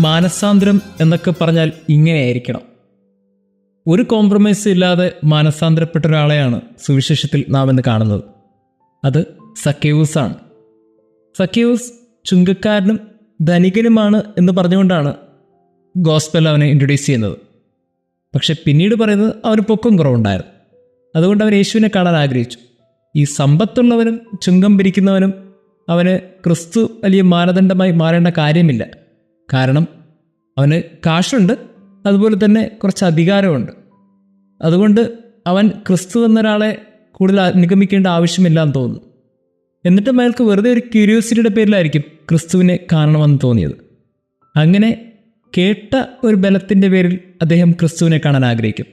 മാനസാന്തരം എന്നൊക്കെ പറഞ്ഞാൽ ഇങ്ങനെയായിരിക്കണം. ഒരു കോംപ്രമൈസ് ഇല്ലാതെ മാനസാന്തരപ്പെട്ട ഒരാളെയാണ് സുവിശേഷത്തിൽ നാം ഇന്ന് കാണുന്നത്. അത് സക്കേവൂസാണ്. സക്കേവൂസ് ചുങ്കക്കാരനും ധനികനുമാണ് എന്ന് പറഞ്ഞുകൊണ്ടാണ് ഗോസ്പൽ അവനെ ഇൻട്രൊഡ്യൂസ് ചെയ്യുന്നത്. പക്ഷെ പിന്നീട് പറയുന്നത് അവന് പൊക്കം കുറവുണ്ടായിരുന്നു. അതുകൊണ്ട് അവൻ യേശുവിനെ കാണാൻ ആഗ്രഹിച്ചു. ഈ സമ്പത്തുള്ളവനും ചുങ്കം പിരിക്കുന്നവനും അവന് ക്രിസ്തു വലിയ മാനദണ്ഡമായി മാറേണ്ട കാര്യമില്ല. കാരണം അവന് കാശുണ്ട്, അതുപോലെ തന്നെ കുറച്ച് അധികാരമുണ്ട്. അതുകൊണ്ട് അവൻ ക്രിസ്തു എന്നൊരാളെ കൂടുതൽ അനുഗമിക്കേണ്ട ആവശ്യമില്ല എന്ന് തോന്നുന്നു. എന്നിട്ടും അയാൾക്ക് വെറുതെ ഒരു ക്യൂരിയോസിറ്റിയുടെ പേരിലായിരിക്കും ക്രിസ്തുവിനെ കാണണമെന്ന് തോന്നിയത്. അങ്ങനെ കേട്ട ഒരു ബലത്തിൻ്റെ പേരിൽ അദ്ദേഹം ക്രിസ്തുവിനെ കാണാൻ ആഗ്രഹിക്കും.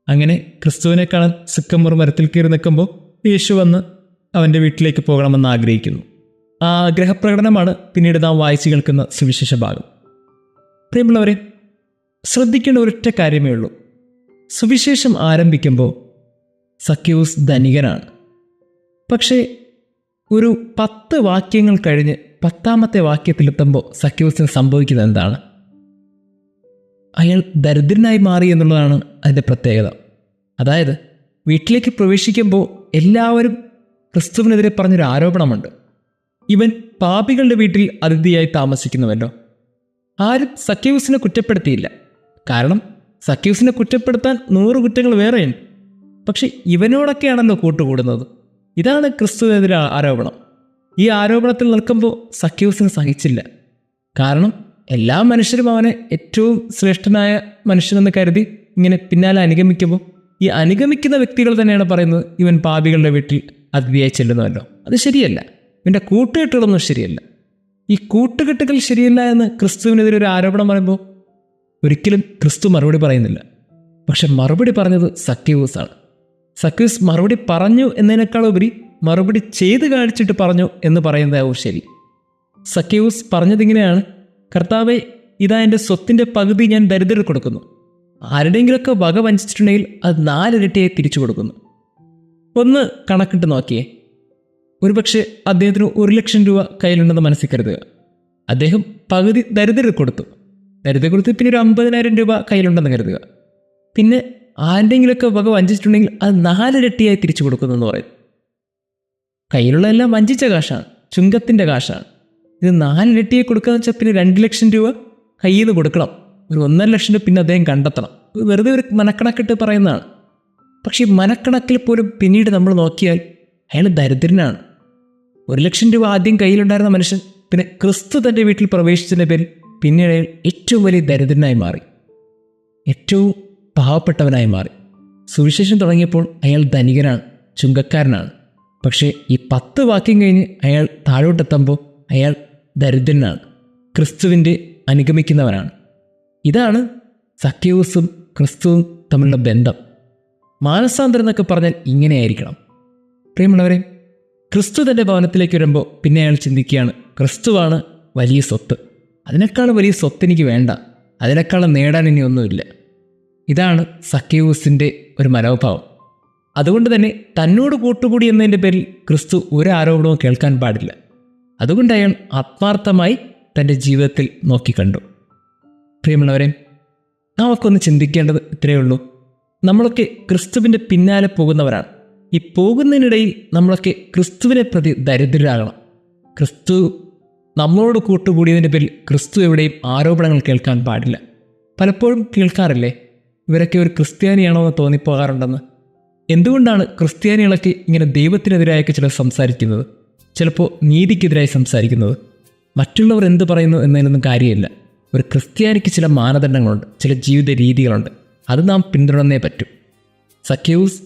അങ്ങനെ ക്രിസ്തുവിനെ കാണാൻ സിക്കമ്പർ മരത്തിൽ കയറി നിൽക്കുമ്പോൾ യേശു വന്ന് അവൻ്റെ വീട്ടിലേക്ക് പോകണമെന്ന് ആഗ്രഹിക്കുന്നു. ആ ആഗ്രഹപ്രകടനമാണ് പിന്നീട് നാം വായിച്ചു കേൾക്കുന്ന സുവിശേഷ ഭാഗം. പ്രിയമുള്ളവരെ, ശ്രദ്ധിക്കേണ്ട ഒരൊറ്റ കാര്യമേ ഉള്ളൂ. സുവിശേഷം ആരംഭിക്കുമ്പോൾ സക്കേവൂസ് ധനികനാണ്. പക്ഷേ ഒരു 10 വാക്യങ്ങൾ കഴിഞ്ഞ് 10ാമത്തെ വാക്യത്തിലെത്തുമ്പോൾ സക്കേവൂസിന് സംഭവിക്കുന്നത് എന്താണ്? അയാൾ ദരിദ്രനായി മാറി എന്നുള്ളതാണ് അതിൻ്റെ പ്രത്യേകത. അതായത് വീട്ടിലേക്ക് പ്രവേശിക്കുമ്പോൾ എല്ലാവരും ക്രിസ്തുവിനെതിരെ പറഞ്ഞൊരു ആരോപണമുണ്ട്. ഇവൻ പാപികളുടെ വീട്ടിൽ അതിഥിയായി താമസിക്കുന്നുവല്ലോ. ആരും സക്കേവൂസിനെ കുറ്റപ്പെടുത്തിയില്ല. കാരണം സക്കേവൂസിനെ കുറ്റപ്പെടുത്താൻ 100 കുറ്റങ്ങൾ വേറെയുണ്ട്. പക്ഷെ ഇവനോടൊക്കെയാണല്ലോ കൂട്ടുകൂടുന്നത്. ഇതാണ് ക്രിസ്തുവിനെതിരെ ആരോപണം. ഈ ആരോപണത്തിൽ നിൽക്കുമ്പോൾ സക്കേവൂസിന് സഹിച്ചില്ല. കാരണം എല്ലാ മനുഷ്യരും അവനെ ഏറ്റവും ശ്രേഷ്ഠനായ മനുഷ്യനെന്ന് കരുതി ഇങ്ങനെ പിന്നാലെ അനുഗമിക്കുമ്പോൾ ഈ അനുഗമിക്കുന്ന വ്യക്തികൾ തന്നെയാണ് പറയുന്നത് ഇവൻ പാപികളുടെ വീട്ടിൽ അതിഥിയായി ചെല്ലുന്നുവല്ലോ. അത് ശരിയല്ല. ഇവൻ്റെ കൂട്ടുകെട്ടുകളൊന്നും ശരിയല്ല. ഈ കൂട്ടുകെട്ടുകൾ ശരിയല്ല എന്ന് ക്രിസ്തുവിനെതിരെ ഒരു ആരോപണം പറയുമ്പോൾ ഒരിക്കലും ക്രിസ്തു മറുപടി പറയുന്നില്ല. പക്ഷെ മറുപടി പറഞ്ഞത് സക്കേവൂസാണ്. സക്കേവൂസ് മറുപടി പറഞ്ഞു എന്നതിനേക്കാളുപരി മറുപടി ചെയ്ത് കാണിച്ചിട്ട് പറഞ്ഞു എന്ന് പറയുന്നതാവും ശരി. സക്കേവൂസ് പറഞ്ഞതിങ്ങനെയാണ്: കർത്താവേ, ഇതാ എൻ്റെ സ്വത്തിൻ്റെ പകുതി ഞാൻ ദരിദ്രർക്ക് കൊടുക്കുന്നു. ആരുടെയെങ്കിലുമൊക്കെ വക വഞ്ചിച്ചിട്ടുണ്ടെങ്കിൽ അത് 4 ഇരട്ടിയായി തിരിച്ചു കൊടുക്കുന്നു. ഒന്ന് കണക്കിട്ട് നോക്കിയേ. ഒരുപക്ഷെ അദ്ദേഹത്തിന് 1,00,000 രൂപ കയ്യിലുണ്ടെന്ന് മനസ്സിൽ കരുതുക. അദ്ദേഹം പകുതി ദരിദ്രർക്ക് കൊടുത്തു. കൊടുത്ത് പിന്നെ ഒരു 50,000 രൂപ കയ്യിലുണ്ടെന്ന് കരുതുക. പിന്നെ ആരുടെയെങ്കിലുമൊക്കെ വക വഞ്ചിച്ചിട്ടുണ്ടെങ്കിൽ അത് 4 ഇരട്ടിയായി തിരിച്ചു കൊടുക്കുന്നു എന്ന് പറയും. കയ്യിലുള്ള എല്ലാം വഞ്ചിച്ച കാശാണ്, ചുങ്കത്തിൻ്റെ കാശാണ്. ഇത് 4 ഇരട്ടിയെ കൊടുക്കാന്ന് വെച്ചാൽ പിന്നെ 2,00,000 രൂപ കയ്യിൽ നിന്ന് കൊടുക്കണം. ഒരു 1,50,000 പിന്നെ അദ്ദേഹം കണ്ടെത്തണം. വെറുതെ ഒരു മനക്കണക്കിട്ട് പറയുന്നതാണ്. പക്ഷേ ഈ മനക്കണക്കിൽ പോലും പിന്നീട് നമ്മൾ നോക്കിയാൽ അയാൾ ദരിദ്രനാണ്. 1,00,000 രൂപ ആദ്യം കയ്യിലുണ്ടായിരുന്ന മനുഷ്യൻ പിന്നെ ക്രിസ്തു തൻ്റെ വീട്ടിൽ പ്രവേശിച്ചതിൻ്റെ പേരിൽ പിന്നീട് അയാൾ ഏറ്റവും വലിയ ദരിദ്രനായി മാറി, ഏറ്റവും പാവപ്പെട്ടവനായി മാറി. സുവിശേഷം തുടങ്ങിയപ്പോൾ അയാൾ ധനികനാണ്, ചുങ്കക്കാരനാണ്. പക്ഷേ ഈ 10 വാക്യം കഴിഞ്ഞ് അയാൾ താഴോട്ടെത്തുമ്പോൾ അയാൾ ദരിദ്രനാണ്, ക്രിസ്തുവിൻ്റെ അനുഗമിക്കുന്നവനാണ്. ഇതാണ് സക്കേവൂസും ക്രിസ്തുവും തമ്മിലുള്ള ബന്ധം. മാനസാന്തരം എന്നൊക്കെ പറഞ്ഞാൽ ഇങ്ങനെയായിരിക്കണം. പ്രിയമുള്ളവരെ, ക്രിസ്തു തൻ്റെ ഭവനത്തിലേക്ക് വരുമ്പോൾ പിന്നെ അയാൾ ചിന്തിക്കുകയാണ്, ക്രിസ്തുവാണ് വലിയ സ്വത്ത്. അതിനേക്കാൾ വലിയ സ്വത്ത് എനിക്ക് വേണ്ട, അതിനേക്കാൾ നേടാൻ ഇനി ഒന്നുമില്ല. ഇതാണ് സക്കേവൂസിൻ്റെ ഒരു മനോഭാവം. അതുകൊണ്ട് തന്നെ തന്നോട് കൂട്ടുകൂടി എന്നതിൻ്റെ പേരിൽ ക്രിസ്തു ഒരു ആരോപണവും കേൾക്കാൻ പാടില്ല. അതുകൊണ്ട് അയാൾ ആത്മാർത്ഥമായി തൻ്റെ ജീവിതത്തിൽ നോക്കിക്കണ്ടു. പ്രിയമുള്ളവരെ, നമുക്കൊന്ന് ചിന്തിക്കേണ്ടത് ഇത്രയേ ഉള്ളൂ. നമ്മളൊക്കെ ക്രിസ്തുവിൻ്റെ പിന്നാലെ പോകുന്നവരാണ്. ഈ പോകുന്നതിനിടയിൽ നമ്മളൊക്കെ ക്രിസ്തുവിനെ പ്രതി ദരിദ്രരാകണം. ക്രിസ്തു നമ്മളോട് കൂട്ടുകൂടിയതിൻ്റെ പേരിൽ ക്രിസ്തു എവിടെയും ആരോപണങ്ങൾ കേൾക്കാൻ പാടില്ല. പലപ്പോഴും കേൾക്കാറില്ലേ, ഇവരൊക്കെ ഒരു ക്രിസ്ത്യാനിയാണോ എന്ന് തോന്നിപ്പോകാറുണ്ടെന്ന്. എന്തുകൊണ്ടാണ് ക്രിസ്ത്യാനികളൊക്കെ ഇങ്ങനെ ദൈവത്തിനെതിരായൊക്കെ ചിലർ സംസാരിക്കുന്നത്, ചിലപ്പോൾ നീതിക്കെതിരായി സംസാരിക്കുന്നത്? മറ്റുള്ളവർ എന്ത് പറയുന്നു എന്നതിനൊന്നും കാര്യമില്ല. ഒരു ക്രിസ്ത്യാനിക്ക് ചില മാനദണ്ഡങ്ങളുണ്ട്, ചില ജീവിത രീതികളുണ്ട്. അത് നാം പിന്തുടർന്നേ പറ്റൂ. സക്കേവൂസ്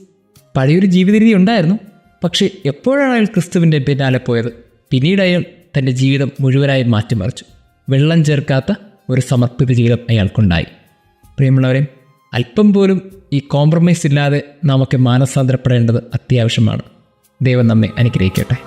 പഴയൊരു ജീവിത രീതി ഉണ്ടായിരുന്നു. പക്ഷേ എപ്പോഴാണ് അയാൾ ക്രിസ്തുവിൻ്റെ പിന്നാലെ പോയത്? പിന്നീട് അയാൾ തൻ്റെ ജീവിതം മുഴുവനായി മാറ്റിമറിച്ചു. വെള്ളം ചേർക്കാത്ത ഒരു സമർപ്പിത ജീവിതം അയാൾക്കുണ്ടായി. പ്രിയമുള്ളവരെ, അല്പം പോലും ഈ കോംപ്രമൈസ് ഇല്ലാതെ നമുക്ക് മാനസാന്തരപ്പെടേണ്ടത് അത്യാവശ്യമാണ്. ദൈവം നമ്മെ അനുഗ്രഹിക്കട്ടെ.